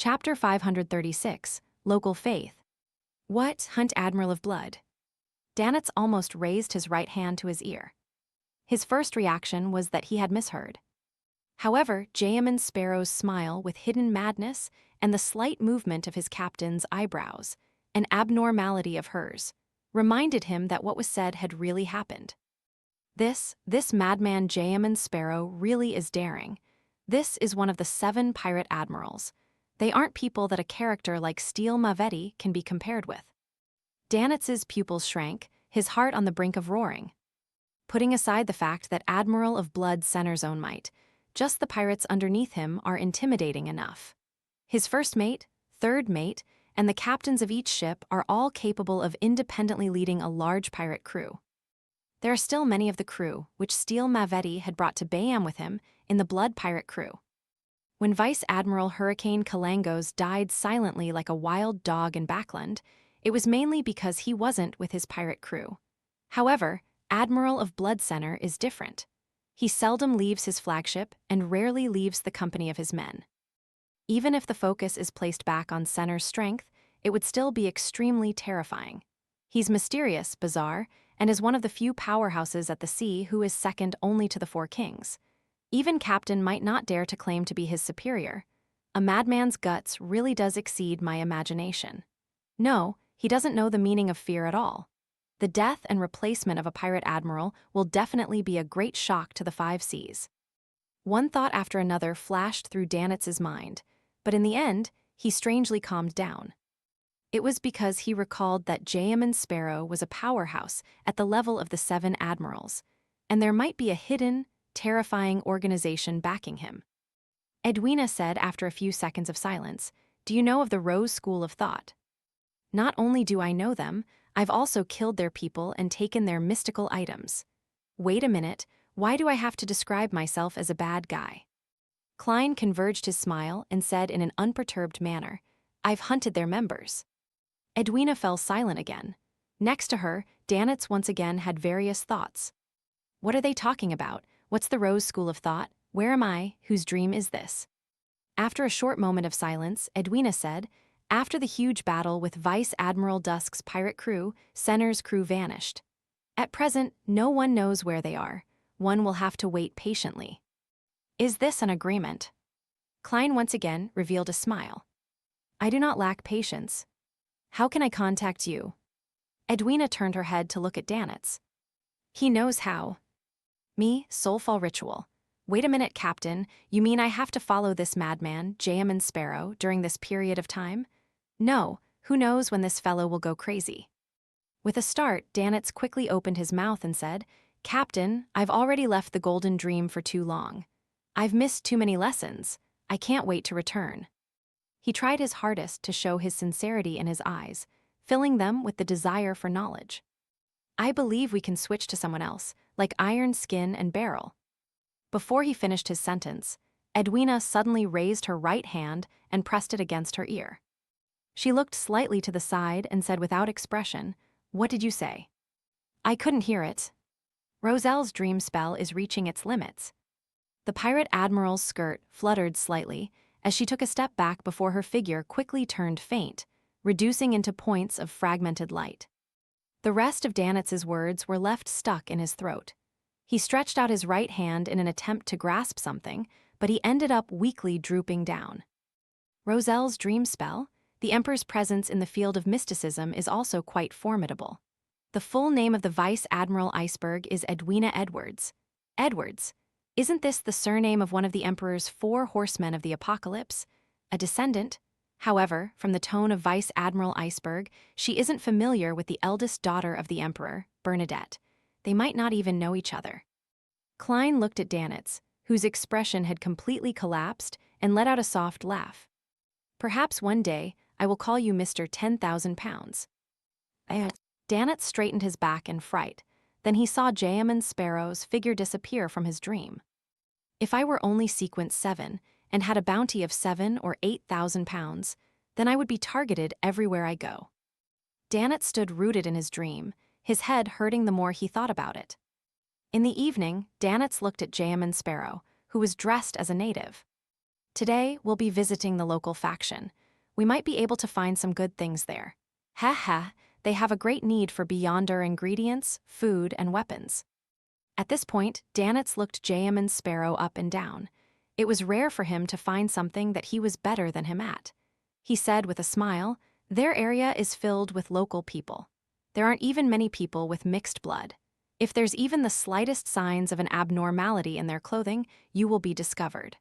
Chapter 536, Local Faith. What, Hunt Admiral of Blood? Danitz almost raised his right hand to his ear. His first reaction was that he had misheard. However, Jayaman Sparrow's smile with hidden madness and the slight movement of his captain's eyebrows, an abnormality of hers, reminded him that what was said had really happened. This madman Jayaman Sparrow really is daring. This is one of the 7 pirate admirals. They aren't people that a character like Steel Mavetti can be compared with. Danitz's pupils shrank, his heart on the brink of roaring. Putting aside the fact that Admiral of Blood centers own might, just the pirates underneath him are intimidating enough. His first mate, third mate, and the captains of each ship are all capable of independently leading a large pirate crew. There are still many of the crew, which Steel Mavetti had brought to Bayam with him, in the Blood pirate crew. When Vice Admiral Hurricane Kalangos died silently like a wild dog in Backland, it was mainly because he wasn't with his pirate crew. However, Admiral of Blood Center is different. He seldom leaves his flagship and rarely leaves the company of his men. Even if the focus is placed back on Center's strength, it would still be extremely terrifying. He's mysterious, bizarre, and is one of the few powerhouses at the sea who is second only to the 4 kings. Even Captain might not dare to claim to be his superior. A madman's guts really does exceed my imagination. No, he doesn't know the meaning of fear at all. The death and replacement of a pirate admiral will definitely be a great shock to the 5 seas. One thought after another flashed through Danitz's mind, but in the end, he strangely calmed down. It was because he recalled that Jayaman Sparrow was a powerhouse at the level of the 7 admirals, and there might be a hidden, terrifying organization backing him. Edwina said after a few seconds of silence, "Do you know of the Rose School of Thought?" "Not only do I know them, I've also killed their people and taken their mystical items." "Wait a minute, why do I have to describe myself as a bad guy?" Klein converged his smile and said in an unperturbed manner, "I've hunted their members." Edwina fell silent again. Next to her, Danitz once again had various thoughts. What are they talking about? What's the Rose School of Thought? Where am I? Whose dream is this? After a short moment of silence, Edwina said, "After the huge battle with Vice Admiral Dusk's pirate crew, Center's crew vanished. At present, no one knows where they are. One will have to wait patiently." "Is this an agreement?" Klein once again revealed a smile. "I do not lack patience. How can I contact you?" Edwina turned her head to look at Danitz. "He knows how." "Me, Soulfall Ritual. Wait a minute, Captain, you mean I have to follow this madman, Jayaman Sparrow, during this period of time?" "No, who knows when this fellow will go crazy." With a start, Danitz quickly opened his mouth and said, "Captain, I've already left the Golden Dream for too long. I've missed too many lessons. I can't wait to return." He tried his hardest to show his sincerity in his eyes, filling them with the desire for knowledge. "I believe we can switch to someone else, like Iron Skin and Beryl." Before he finished his sentence, Edwina suddenly raised her right hand and pressed it against her ear. She looked slightly to the side and said without expression, "What did you say?" "I couldn't hear it." "Roselle's dream spell is reaching its limits." The pirate admiral's skirt fluttered slightly as she took a step back before her figure quickly turned faint, reducing into points of fragmented light. The rest of Danitz's words were left stuck in his throat. He stretched out his right hand in an attempt to grasp something, but he ended up weakly drooping down. Roselle's dream spell? The Emperor's presence in the field of mysticism is also quite formidable. The full name of the Vice Admiral Iceberg is Edwina Edwards. Edwards? Isn't this the surname of one of the Emperor's 4 horsemen of the apocalypse? A descendant? However, from the tone of Vice Admiral Iceberg, she isn't familiar with the eldest daughter of the Emperor, Bernadette. They might not even know each other. Klein looked at Danitz, whose expression had completely collapsed, and let out a soft laugh. "Perhaps one day I will call you Mr. 10,000 pounds. Danitz straightened his back in fright. Then he saw Jayaman Sparrow's figure disappear from his dream. "If I were only sequence 7 and had a bounty of 7 or 8,000 pounds, then I would be targeted everywhere I go." Danitz stood rooted in his dream, his head hurting the more he thought about it. In the evening, Danitz looked at Jayaman Sparrow, who was dressed as a native. Today, we'll be visiting the local faction. We might be able to find some good things there. Ha ha, they have a great need for Beyonder ingredients, food, and weapons. At this point, Danitz looked Jayaman Sparrow up and down. It was rare for him to find something that he was better than him at. He said with a smile, "Their area is filled with local people. There aren't even many people with mixed blood. If there's even the slightest signs of an abnormality in their clothing, you will be discovered.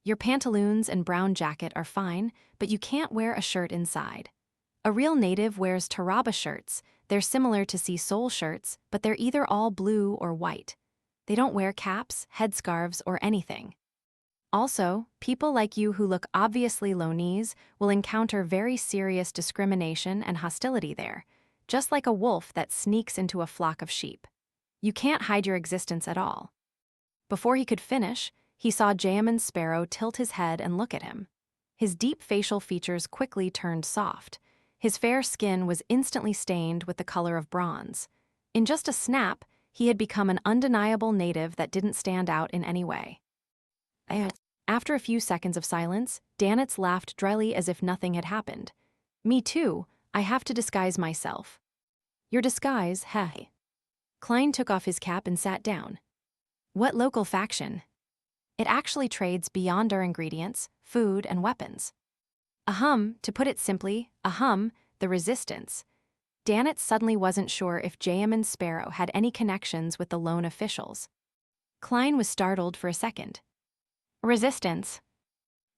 Your pantaloons and brown jacket are fine, but you can't wear a shirt inside. A real native wears Taraba shirts. They're similar to Sea Soul shirts, but they're either all blue or white. They don't wear caps, headscarves, or anything. Also, people like you who look obviously Lonese will encounter very serious discrimination and hostility there, just like a wolf that sneaks into a flock of sheep. You can't hide your existence at all." Before he could finish, he saw Jayaman Sparrow tilt his head and look at him. His deep facial features quickly turned soft. His fair skin was instantly stained with the color of bronze. In just a snap, he had become an undeniable native that didn't stand out in any way. After a few seconds of silence, Danitz laughed dryly as if nothing had happened. "Me too, I have to disguise myself." "Your disguise, heh." Klein took off his cap and sat down. "What local faction?" "It actually trades beyond our ingredients, food, and weapons." To put it simply, the resistance." Danitz suddenly wasn't sure if Jayaman Sparrow had any connections with the lone officials. Klein was startled for a second. "Resistance."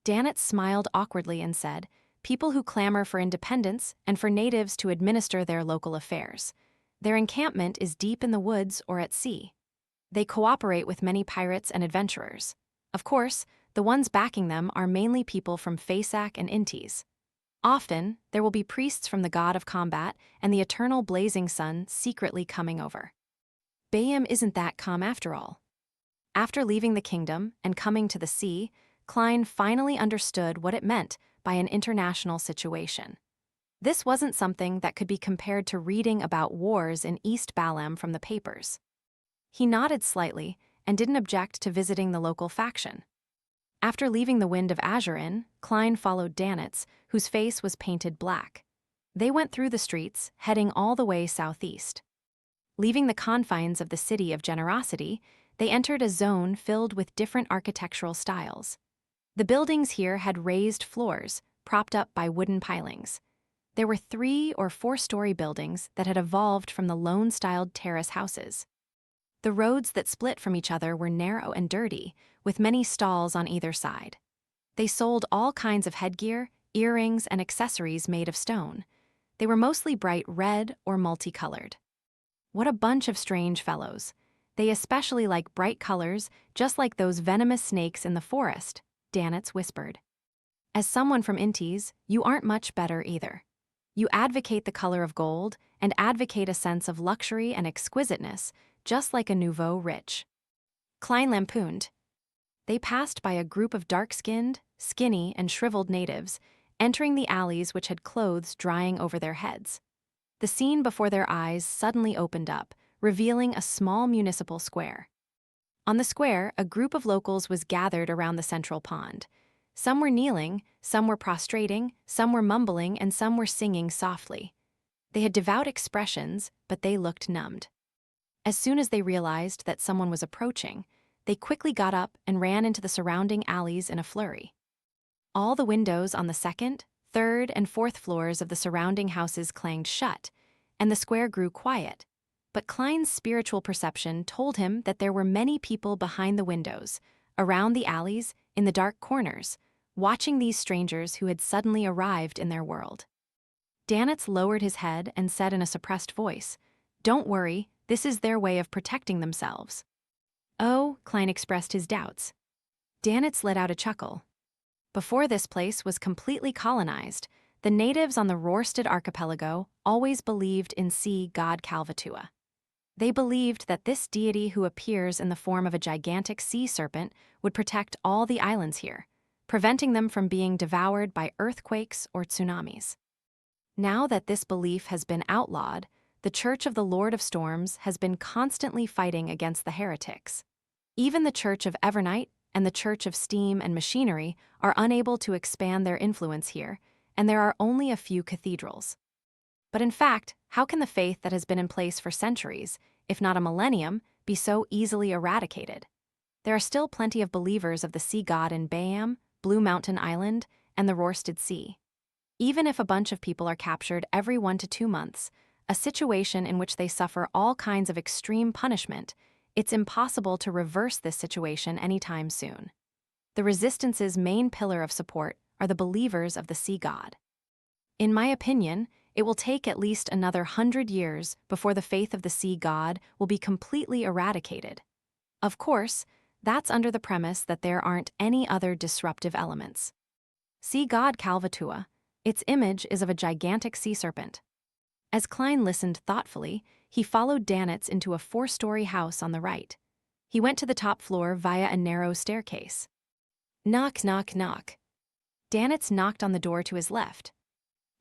Danitz smiled awkwardly and said, "People who clamor for independence and for natives to administer their local affairs. Their encampment is deep in the woods or at sea. They cooperate with many pirates and adventurers. Of course, the ones backing them are mainly people from Fasak and Intis. Often, there will be priests from the god of combat and the eternal blazing sun secretly coming over. Bayam isn't that calm after all." After leaving the kingdom and coming to the sea, Klein finally understood what it meant by an international situation. This wasn't something that could be compared to reading about wars in East Balam from the papers. He nodded slightly and didn't object to visiting the local faction. After leaving the Wind of Azurin, Klein followed Danitz, whose face was painted black. They went through the streets, heading all the way southeast. Leaving the confines of the city of Generosity, they entered a zone filled with different architectural styles. The buildings here had raised floors, propped up by wooden pilings. There were 3- or 4-story buildings that had evolved from the lone-styled terrace houses. The roads that split from each other were narrow and dirty, with many stalls on either side. They sold all kinds of headgear, earrings, and accessories made of stone. They were mostly bright red or multicolored. "What a bunch of strange fellows. They especially like bright colors, just like those venomous snakes in the forest," Danitz whispered. "As someone from Intis, you aren't much better either. You advocate the color of gold and advocate a sense of luxury and exquisiteness, just like a nouveau rich." Klein lampooned. They passed by a group of dark-skinned, skinny, and shriveled natives, entering the alleys which had clothes drying over their heads. The scene before their eyes suddenly opened up, revealing a small municipal square. On the square, a group of locals was gathered around the central pond. Some were kneeling, some were prostrating, some were mumbling, and some were singing softly. They had devout expressions, but they looked numbed. As soon as they realized that someone was approaching, they quickly got up and ran into the surrounding alleys in a flurry. All the windows on the 2nd, 3rd, and 4th floors of the surrounding houses clanged shut, and the square grew quiet. But Klein's spiritual perception told him that there were many people behind the windows, around the alleys, in the dark corners, watching these strangers who had suddenly arrived in their world. Danitz lowered his head and said in a suppressed voice, "Don't worry, this is their way of protecting themselves." "Oh," Klein expressed his doubts. Danitz let out a chuckle. Before this place was completely colonized, the natives on the Rorstad archipelago always believed in sea god Kalvatua. They believed that this deity who appears in the form of a gigantic sea serpent would protect all the islands here, preventing them from being devoured by earthquakes or tsunamis. Now that this belief has been outlawed, the Church of the Lord of Storms has been constantly fighting against the heretics. Even the Church of Evernight, and the Church of Steam and Machinery are unable to expand their influence here, and there are only a few cathedrals. But in fact, how can the faith that has been in place for centuries, if not a millennium, be so easily eradicated? There are still plenty of believers of the sea god in Bayam, Blue Mountain Island, and the Rørsted Sea. Even if a bunch of people are captured every 1 to 2 months, a situation in which they suffer all kinds of extreme punishment, it's impossible to reverse this situation anytime soon. The resistance's main pillar of support are the believers of the sea god. In my opinion, it will take at least another 100 years before the faith of the sea god will be completely eradicated. Of course, that's under the premise that there aren't any other disruptive elements. Sea god Kalvatua, its image is of a gigantic sea serpent. As Klein listened thoughtfully, he followed Danitz into a 4-story house on the right. He went to the top floor via a narrow staircase. Knock, knock, knock. Danitz knocked on the door to his left.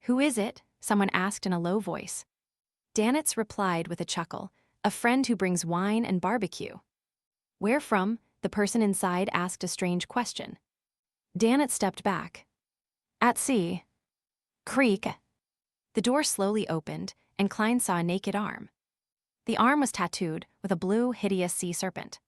"Who is it?" someone asked in a low voice. Danitz replied with a chuckle, "A friend who brings wine and barbecue." "Where from?" the person inside asked a strange question. Danitz stepped back. "At sea." Creak. The door slowly opened, and Klein saw a naked arm. The arm was tattooed with a blue, hideous sea serpent.